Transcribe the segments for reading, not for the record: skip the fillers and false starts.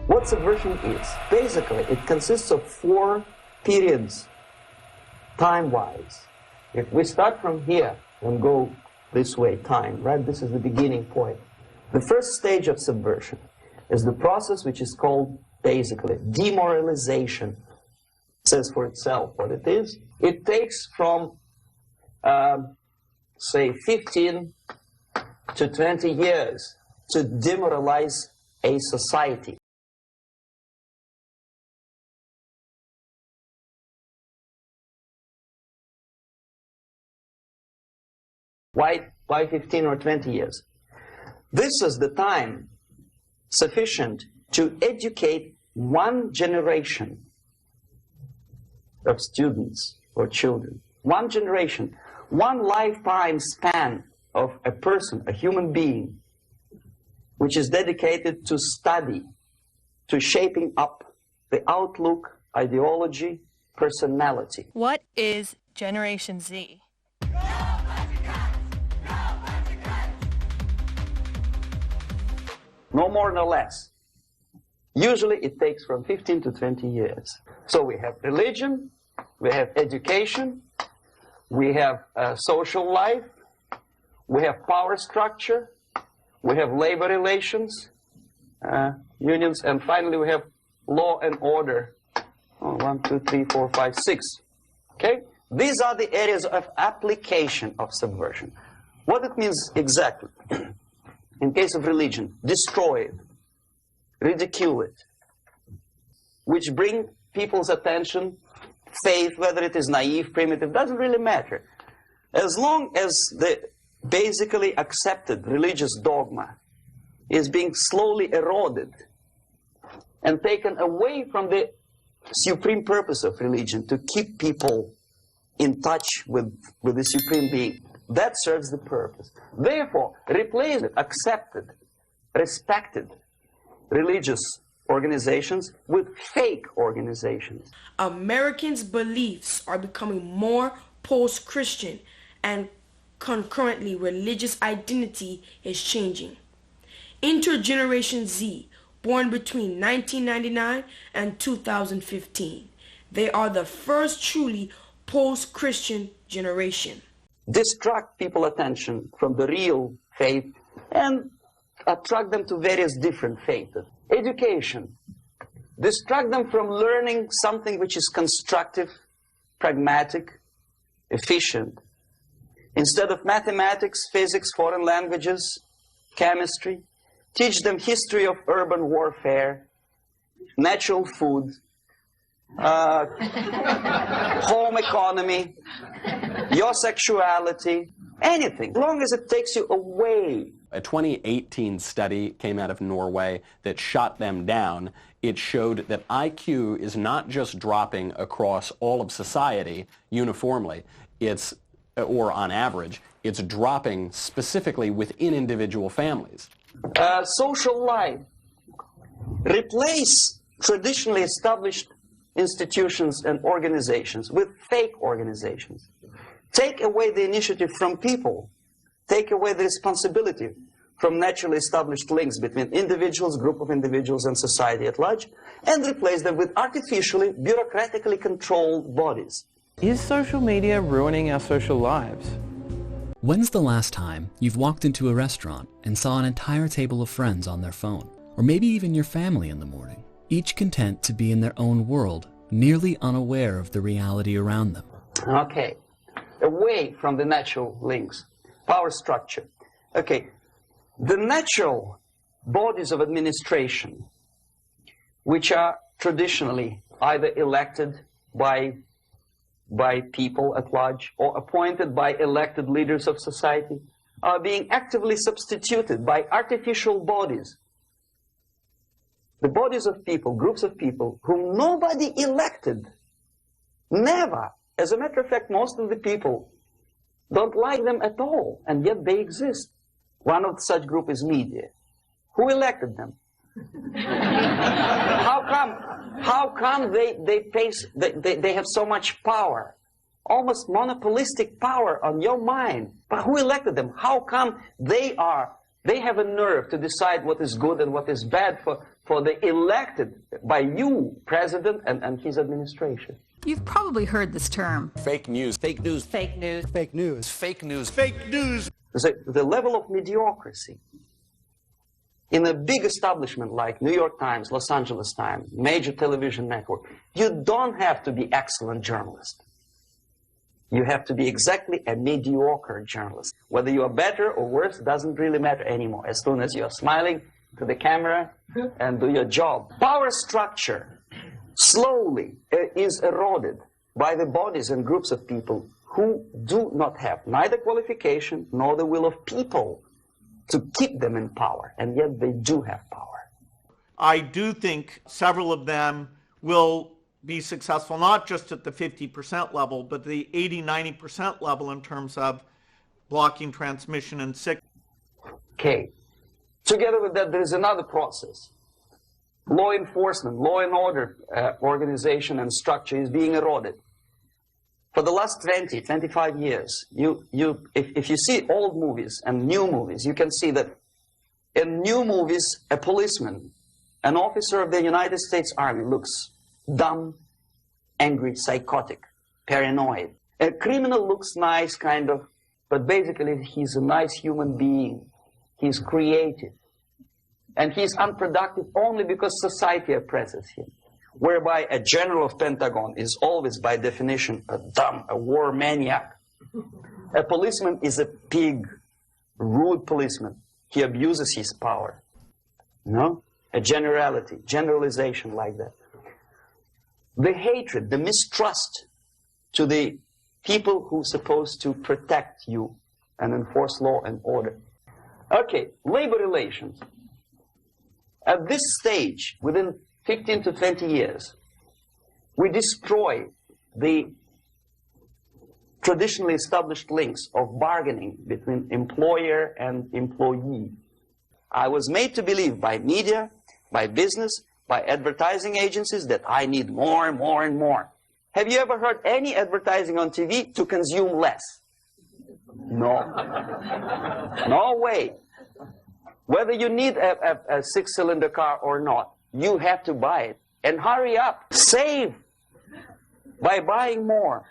What subversion is? Basically, it consists of 4 periods, time-wise. If we start from here and go this way, time, right? This is the beginning point. The first stage of subversion is the process which is called, basically, demoralization. It says for itself what it is. It takes from, say, 15 to 20 years to demoralize a society. Why 15 or 20 years? This is the time sufficient to educate one generation of students or children. One generation, one lifetime span of a person, a human being, which is dedicated to study, to shaping up the outlook, ideology, personality. What is Generation Z? No more, no less. Usually it takes from 15 to 20 years. So we have religion, we have education, we have social life, we have power structure, we have labor relations, unions, and finally we have law and order. 1, 2, 3, 4, 5, 6. Okay? These are the areas of application of subversion. What it means exactly? In case of religion, destroy it, ridicule it, which bring people's attention, faith, whether it is naive, primitive, doesn't really matter. As long as the basically accepted religious dogma is being slowly eroded and taken away from the supreme purpose of religion, to keep people in touch with the supreme being, that serves the purpose. Therefore, replace it, accepted, respected religious organizations with fake organizations. Americans' beliefs are becoming more post-Christian, and concurrently religious identity is changing. Enter Generation Z, born between 1999 and 2015. They are the first truly post-Christian generation. Distract people's attention from the real faith and attract them to various different faiths. Education. Distract them from learning something which is constructive, pragmatic, efficient. Instead of mathematics, physics, foreign languages, chemistry, teach them history of urban warfare, natural food, home economy, your sexuality, anything, as long as it takes you away. A 2018 study came out of Norway that shot them down. It showed that IQ is not just dropping across all of society uniformly, or on average, it's dropping specifically within individual families. Social life. Replace traditionally established institutions and organizations with fake organizations. Take away the initiative from people. Take away the responsibility from naturally established links between individuals, group of individuals, and society at large, and replace them with artificially, bureaucratically controlled bodies. Is social media ruining our social lives? When's the last time you've walked into a restaurant and saw an entire table of friends on their phone? Or maybe even your family in the morning, each content to be in their own world, nearly unaware of the reality around them. Okay, away from the natural links, power structure. Okay, the natural bodies of administration, which are traditionally either elected by people at large or appointed by elected leaders of society, are being actively substituted by artificial bodies. The bodies of people, groups of people, whom nobody elected. Never. As a matter of fact, most of the people don't like them at all, and yet they exist. One of such group is media. Who elected them? How come they have so much power? Almost monopolistic power on your mind. But who elected them? How come they are They have a nerve to decide what is good and what is bad for the elected by you president and his administration. You've probably heard this term. Fake news. Fake news. Fake news. Fake news. Fake news. Fake news. The level of mediocrity in a big establishment like New York Times, Los Angeles Times, major television network, you don't have to be excellent journalist. You have to be exactly a mediocre journalist. Whether you are better or worse doesn't really matter anymore, as soon as you're smiling to the camera and do your job. Power structure slowly is eroded by the bodies and groups of people who do not have neither qualification nor the will of people to keep them in power, and yet they do have power. I do think several of them will be successful, not just at the 50% level, but the 80-90% level in terms of blocking transmission and sick. Okay. Together with that, there is another process. Law enforcement, law and order organization and structure is being eroded. For the last 20, 25 years, if you see old movies and new movies, you can see that in new movies, a policeman, an officer of the United States Army looks dumb, angry, psychotic, paranoid. A criminal looks nice, kind of, but basically he's a nice human being. He's creative. And he's unproductive only because society oppresses him. Whereby a general of Pentagon is always, by definition, a war maniac. A policeman is a pig, rude policeman. He abuses his power. No? A generalization like that. The hatred, the mistrust to the people who are supposed to protect you and enforce law and order. Okay, labor relations. At this stage, within 15 to 20 years, we destroy the traditionally established links of bargaining between employer and employee. I was made to believe by media, by business, by advertising agencies that I need more and more and more. Have you ever heard any advertising on TV to consume less? No. No way. Whether you need a six-cylinder car or not, you have to buy it. And hurry up. Save by buying more.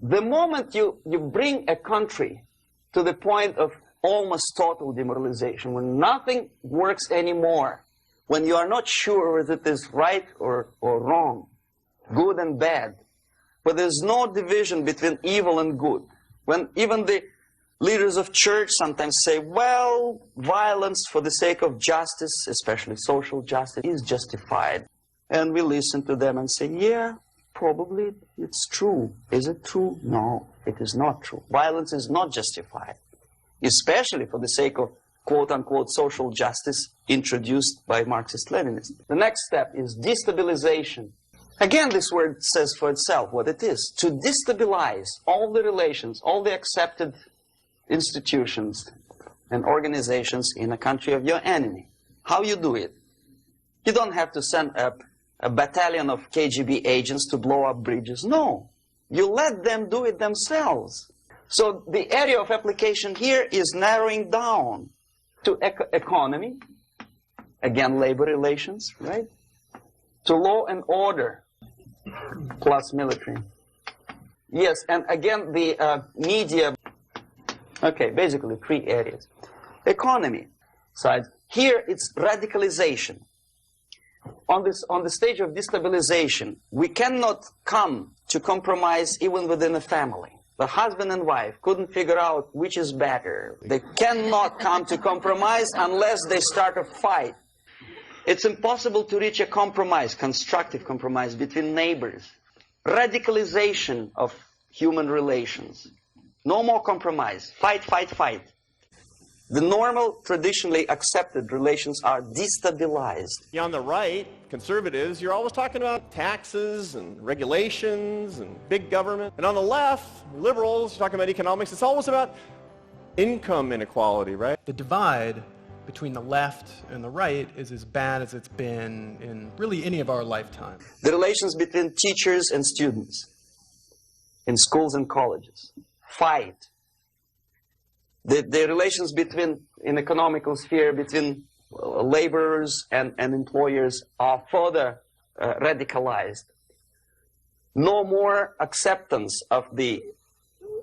The moment you bring a country to the point of almost total demoralization, when nothing works anymore, when you are not sure whether it is right or wrong, good and bad, but there's no division between evil and good, when even the leaders of church sometimes say, well, violence for the sake of justice, especially social justice, is justified. And we listen to them and say, yeah, probably it's true. Is it true? No, it is not true. Violence is not justified, especially for the sake of quote-unquote social justice introduced by Marxist-Leninists. The next step is destabilization. Again, this word says for itself what it is. To destabilize all the relations, all the accepted institutions and organizations in a country of your enemy. How you do it? You don't have to send up a battalion of KGB agents to blow up bridges. No. You let them do it themselves. So the area of application here is narrowing down to economy, again labor relations, right? To law and order, plus military. Yes, and again the media. Okay, basically three areas. Economy side. Here it's radicalization. On the stage of destabilization, we cannot come to compromise even within a family. The husband and wife couldn't figure out which is better. They cannot come to compromise unless they start a fight. It's impossible to reach a compromise, constructive compromise between neighbors. Radicalization of human relations. No more compromise. Fight, fight, fight. The normal, traditionally accepted relations are destabilized. On the right, conservatives, you're always talking about taxes and regulations and big government. And on the left, liberals, you're talking about economics. It's always about income inequality, right? The divide between the left and the right is as bad as it's been in really any of our lifetime. The relations between teachers and students in schools and colleges. Fight. The relations between, in economical sphere, between laborers and employers are further radicalized. No more acceptance of the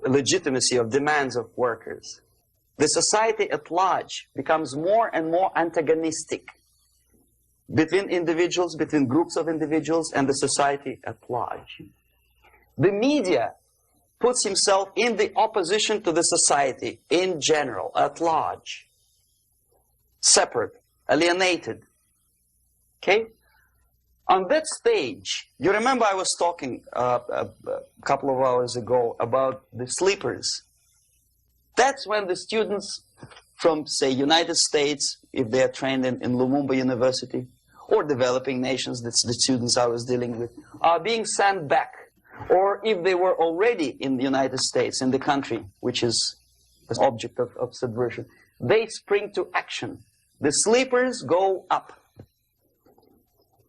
legitimacy of demands of workers. The society at large becomes more and more antagonistic between individuals, between groups of individuals, and the society at large. The media puts himself in the opposition to the society in general, at large. Separate, alienated. Okay? On that stage, you remember I was talking a couple of hours ago about the sleepers. That's when the students from, say, United States, if they are trained in Lumumba University, or developing nations, that's the students I was dealing with, are being sent back. Or if they were already in the United States, in the country, which is an object of subversion, they spring to action. The sleepers go up.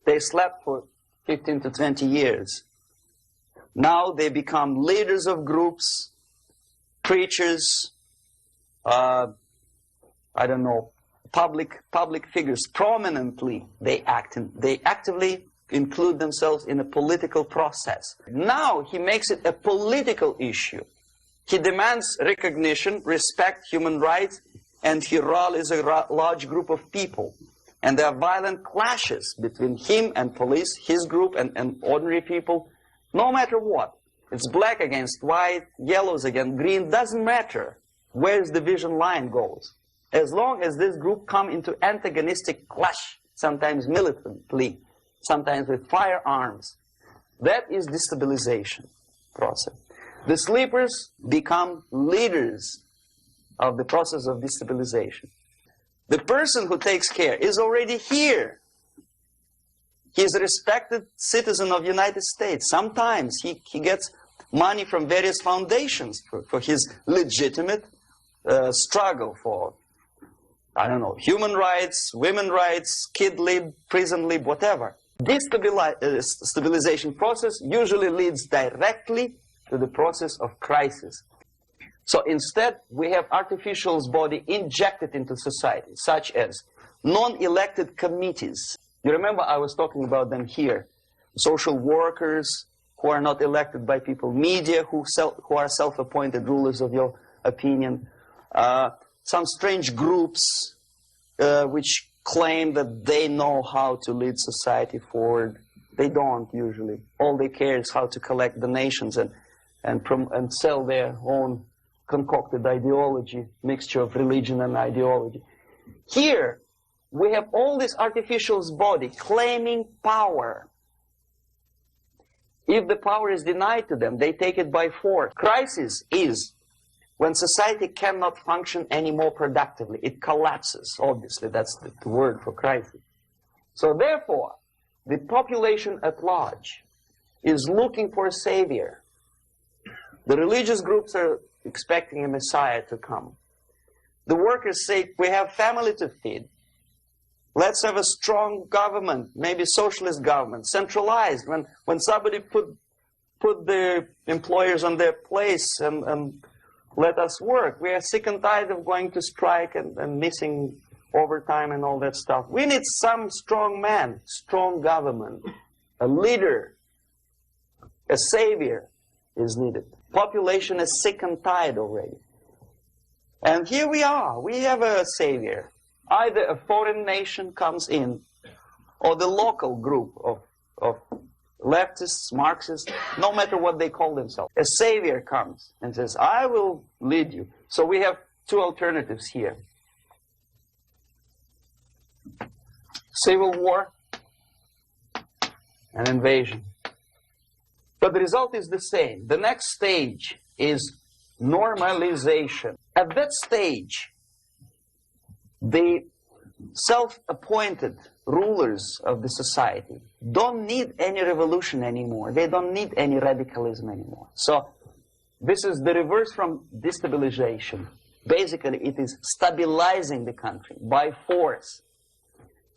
They slept for 15 to 20 years. Now they become leaders of groups, preachers, I don't know, public figures. Prominently they actively include themselves in a political process. Now he makes it a political issue. He demands recognition, respect, human rights, and he rallies a large group of people. And there are violent clashes between him and police, his group and ordinary people, no matter what. It's black against white, yellows against green, doesn't matter where the division line goes. As long as this group come into antagonistic clash, sometimes militantly, sometimes with firearms, that is destabilization process. The sleepers become leaders of the process of destabilization. The person who takes care is already here. He is a respected citizen of the United States. Sometimes he gets money from various foundations for his legitimate struggle for, I don't know, human rights, women's rights, kid lib, prison lib, whatever. This stabilization process usually leads directly to the process of crisis. So instead, we have artificial's body injected into society, such as non-elected committees. You remember I was talking about them here. Social workers who are not elected by people, media who are self-appointed rulers of your opinion, some strange groups which claim that they know how to lead society forward. They don't usually. All they care is how to collect donations and sell their own concocted ideology, mixture of religion and ideology. Here, we have all this artificial's body claiming power. If the power is denied to them, they take it by force. Crisis is when society cannot function anymore productively. It collapses, obviously. That's the word for crisis. So therefore, the population at large is looking for a savior. The religious groups are expecting a Messiah to come. The workers say, we have family to feed. Let's have a strong government, maybe socialist government, centralized. When somebody put the employers on their place and let us work. We are sick and tired of going to strike and missing overtime and all that stuff. We need some strong man, strong government, a leader, a savior is needed. Population is sick and tired already. And here we are. We have a savior. Either a foreign nation comes in, or the local group of leftists, Marxists, no matter what they call themselves. A savior comes and says, I will lead you. So we have two alternatives here. Civil war and invasion. But the result is the same. The next stage is normalization. At that stage, the self-appointed rulers of the society don't need any revolution anymore. They don't need any radicalism anymore. So this is the reverse from destabilization. Basically, it is stabilizing the country by force.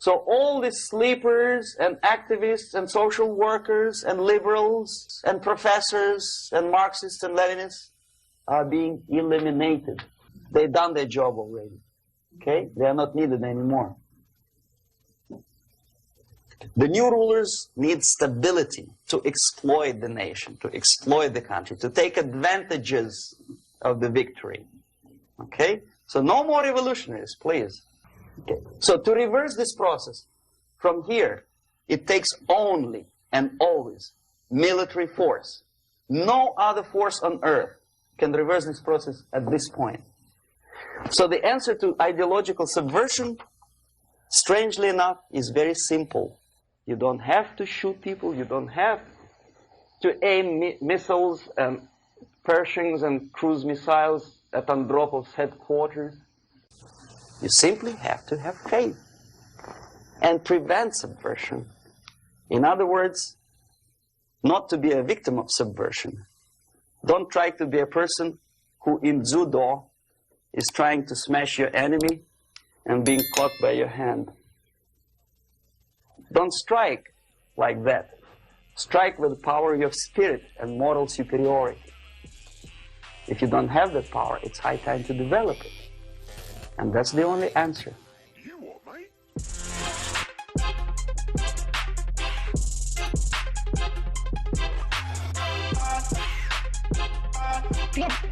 So all the sleepers and activists and social workers and liberals and professors and Marxists and Leninists are being eliminated. They've done their job already. Okay? They are not needed anymore. The new rulers need stability to exploit the nation, to exploit the country, to take advantages of the victory. Okay? So no more revolutionaries, please. Okay. So to reverse this process, from here, it takes only and always military force. No other force on earth can reverse this process at this point. So the answer to ideological subversion, strangely enough, is very simple. You don't have to shoot people. You don't have to aim missiles and Pershings and cruise missiles at Andropov's headquarters. You simply have to have faith and prevent subversion. In other words, not to be a victim of subversion. Don't try to be a person who in judo is trying to smash your enemy and being caught by your hand. Don't strike like that. Strike with the power of your spirit and moral superiority. If you don't have that power, it's high time to develop it. And that's the only answer. Yeah.